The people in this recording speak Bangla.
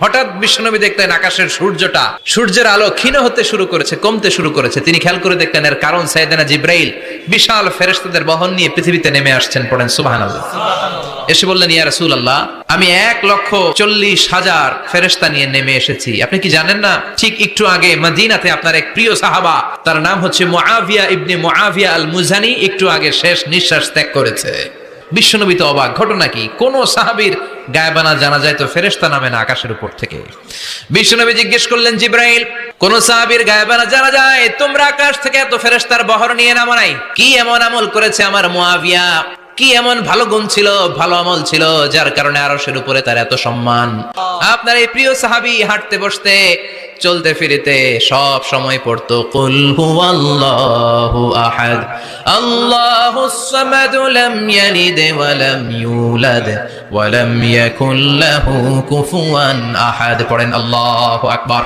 হঠাৎ বিশ্বনবী দেখলেন আকাশের সূর্যের আলো ক্ষীণ হতে শুরু করেছে, কমতে শুরু করেছে। তিনি খেয়াল করে দেখলেন এর কারণ সাইয়েদনা জিব্রাইল বিশাল ফেরেশতাদের বহন নিয়ে পৃথিবীতে নেমে আসছেন। পড়েন সুবহানাল্লাহ। এসে বললেন, ইয়া রাসূলুল্লাহ, আমি 1,40,000 ফেরেশতা নিয়ে নেমে এসেছি। আপনি কি জানেন না, ঠিক একটু আগে মদিনাতে আপনার এক প্রিয় সাহাবা, তার নাম হচ্ছে মুআবিয়া ইবনে মুআবিয়া আল মুজানি, একটু আগে শেষ নিঃশ্বাস ত্যাগ করেছে। বিশ্বনবী তো অবাক, ঘটনা কি? কোন সাহাবীর গায়বানা জানা যায় তো ফেরেশতা নামে না আকাশের উপর থেকে? বিশ্বনবী জিজ্ঞেস করলেন, জিব্রাইল, কোন সাহাবীর গায়বানা জানা যায় তোমরা আকাশ থেকে এত ফেরেশতার বহর নিয়ে নামো নাই? কি এমন আমল করেছে আমার মুআবিয়া, কি এমন ভালো গুণ ছিল, ভালো আমল ছিল, যার কারণে আরশের উপরে তার এত সম্মান? আপনার এই প্রিয় সাহাবী হাঁটতে বসতে চলতে ফিরিতে সব সময় পড়তো কুল হুয়াল্লাহু আহাদ আল্লাহুস সামাদ লাম ইয়ালিদ ওয়া লাম ইউলাদ ওয়া লাম ইয়াকুল লাহু কুফুয়ান আহাদ। পড়েন আল্লাহু আকবার।